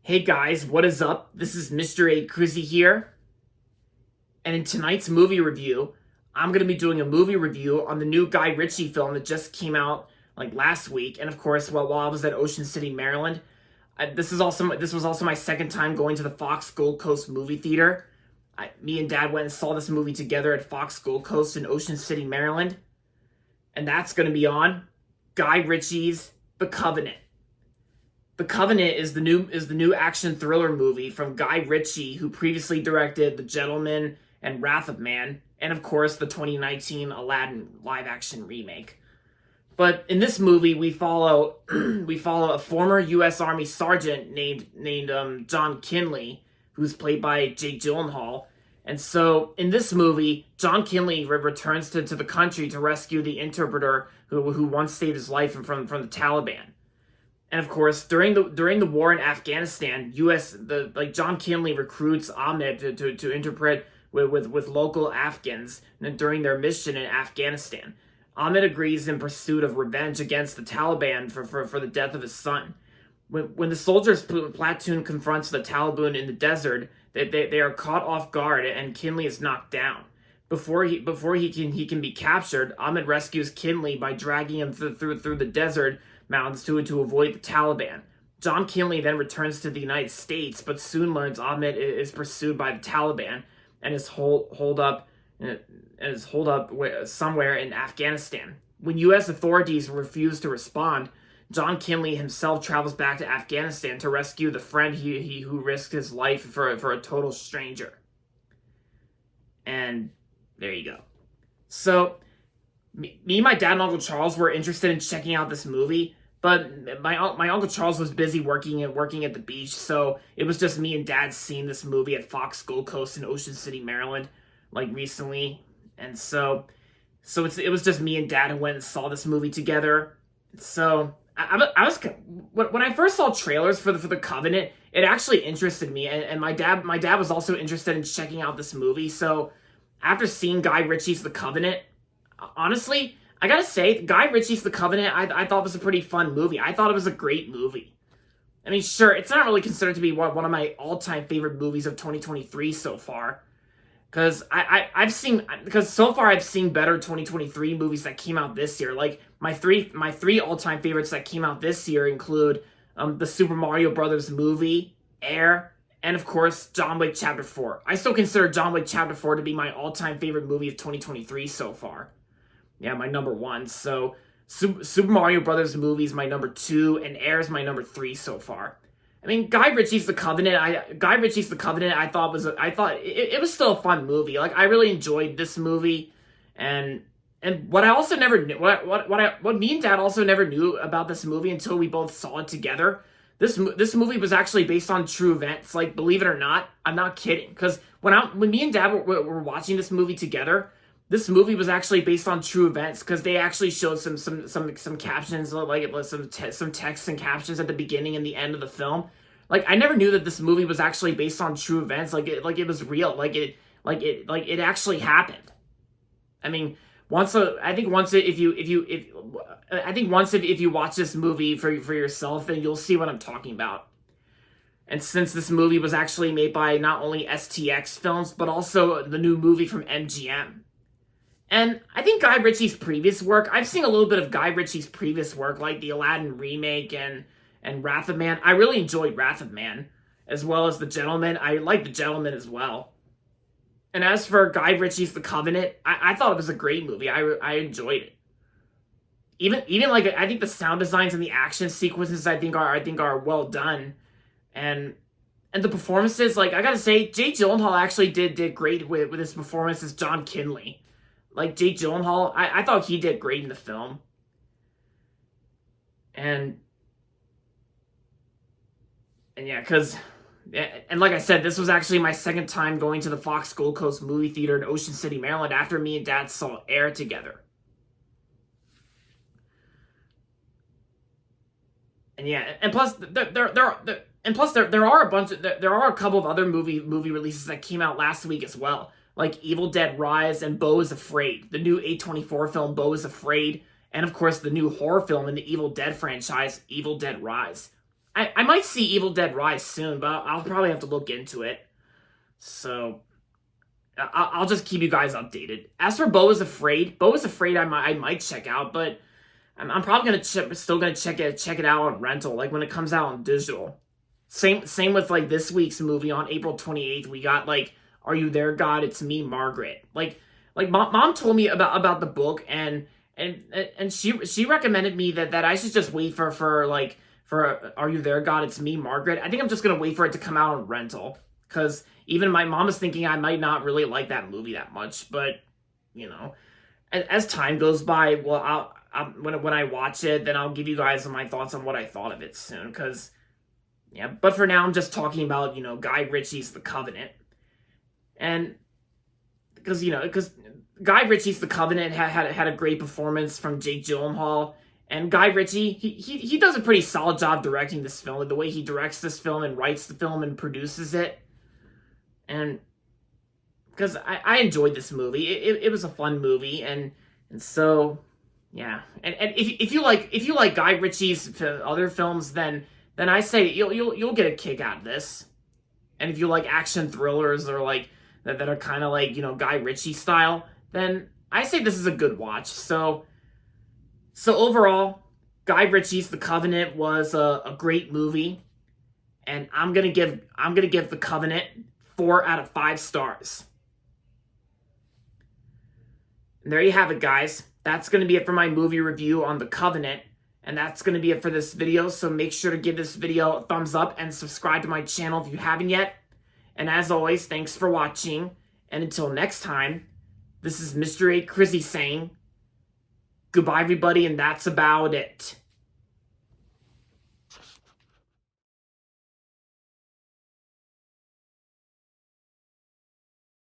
Hey guys, what is up? This is Mr. A. Crizzy here, and in tonight's movie review, I'm going to be doing a movie review on the new Guy Ritchie film that just came out like last week. And of course, while I was at Ocean City, Maryland, this was also my second time going to the Fox Gold Coast movie theater. Me and Dad went and saw this movie together at Fox Gold Coast in Ocean City, Maryland, and that's going to be on Guy Ritchie's The Covenant. The Covenant is the new action thriller movie from Guy Ritchie, who previously directed The Gentleman and Wrath of Man, and of course the 2019 Aladdin live action remake. But in this movie, we follow a former U.S. Army sergeant named John Kinley, who's played by Jake Gyllenhaal. And so in this movie, John Kinley returns to the country to rescue the interpreter who once saved his life from the Taliban. And of course, during the war in Afghanistan, John Kinley recruits Ahmed to interpret with local Afghans during their mission in Afghanistan. Ahmed agrees in pursuit of revenge against the Taliban for the death of his son. When the soldiers' platoon confronts the Taliban in the desert, they are caught off guard and Kinley is knocked down. Before he can be captured, Ahmed rescues Kinley by dragging him through the desert mountains to avoid the Taliban. John Kinley then returns to the United States, but soon learns Ahmed is pursued by the Taliban and is holed up somewhere in Afghanistan. When U.S. authorities refuse to respond, John Kinley himself travels back to Afghanistan to rescue the friend who risked his life for a total stranger. And there you go. So, me, my dad, and Uncle Charles were interested in checking out this movie, but my Uncle Charles was busy working at the beach, so it was just me and Dad seeing this movie at Fox Gold Coast in Ocean City, Maryland, like recently, and so it was just me and Dad who went and saw this movie together. So I was when I first saw trailers for the Covenant, it actually interested me, and my dad was also interested in checking out this movie. So after seeing Guy Ritchie's The Covenant, honestly, I gotta say, Guy Ritchie's The Covenant, I thought was a pretty fun movie. I thought it was a great movie. I mean, sure, it's not really considered to be one of my all-time favorite movies of 2023 so far. Because so far I've seen better 2023 movies that came out this year. Like, my three all-time favorites that came out this year include the Super Mario Brothers movie, Air, and of course, John Wick Chapter 4. I still consider John Wick Chapter 4 to be my all-time favorite movie of 2023 so far. Yeah, my number one. So Super Mario Brothers movie is my number 2, and Air is my number 3 so far. I mean, Guy Ritchie's The Covenant. I thought it was still a fun movie. Like, I really enjoyed this movie, and what I also never knew, what me and Dad also never knew about this movie until we both saw it together. This movie was actually based on true events. Like, believe it or not, I'm not kidding. Because when me and Dad were watching this movie together, this movie was actually based on true events, because they actually showed some captions, like some text and captions at the beginning and the end of the film. Like, I never knew that this movie was actually based on true events. Like it was real. Like it actually happened. I mean, if you watch this movie for yourself, then you'll see what I'm talking about. And since this movie was actually made by not only STX Films, but also the new movie from MGM. And I think Guy Ritchie's previous work, I've seen a little bit of Guy Ritchie's previous work, like the Aladdin remake and Wrath of Man. I really enjoyed Wrath of Man, as well as The Gentleman. I like The Gentleman as well. And as for Guy Ritchie's The Covenant, I thought it was a great movie. I enjoyed it. Even like, I think the sound designs and the action sequences I think are well done. And the performances, like, I gotta say, Jake Gyllenhaal actually did great with his performance as John Kinley. Like, Jake Gyllenhaal, I thought he did great in the film. And yeah, and like I said, this was actually my second time going to the Fox Gold Coast movie theater in Ocean City, Maryland, after me and Dad saw Air together. And yeah, and plus there are a couple of other movie releases that came out last week as well, like Evil Dead Rise and Beau is Afraid, the new A24 film Beau is Afraid, and of course the new horror film in the Evil Dead franchise, Evil Dead Rise. I might see Evil Dead Rise soon, but I'll probably have to look into it. So I'll just keep you guys updated. As for Beau is Afraid, I might check out, but I'm probably still gonna check it out on rental, like when it comes out on digital. Same with like this week's movie on April 28th. We got like Are You There, God? It's Me, Margaret. Like mom told me about the book, and she recommended me that I should just wait for Are You There, God? It's Me, Margaret. I think I'm just gonna wait for it to come out on rental, because even my mom is thinking I might not really like that movie that much. But you know, as time goes by, well, when I watch it, then I'll give you guys my thoughts on what I thought of it soon. Because yeah, but for now, I'm just talking about Guy Ritchie's The Covenant, and because Guy Ritchie's The Covenant had a great performance from Jake Gyllenhaal. And Guy Ritchie, he does a pretty solid job directing this film, the way he directs this film and writes the film and produces it. And because I enjoyed this movie, it was a fun movie, and so yeah. And if you like Guy Ritchie's other films, then I say you'll get a kick out of this. And if you like action thrillers or like that are kind of like Guy Ritchie style, then I say this is a good watch. So overall, Guy Ritchie's The Covenant was a great movie, and I'm gonna give The Covenant 4 out of 5 stars. And there you have it, guys. That's gonna be it for my movie review on The Covenant, and that's gonna be it for this video. So make sure to give this video a thumbs up and subscribe to my channel if you haven't yet. And as always, thanks for watching, and until next time, this is Mr. A. Crizzy saying goodbye, everybody, and that's about it.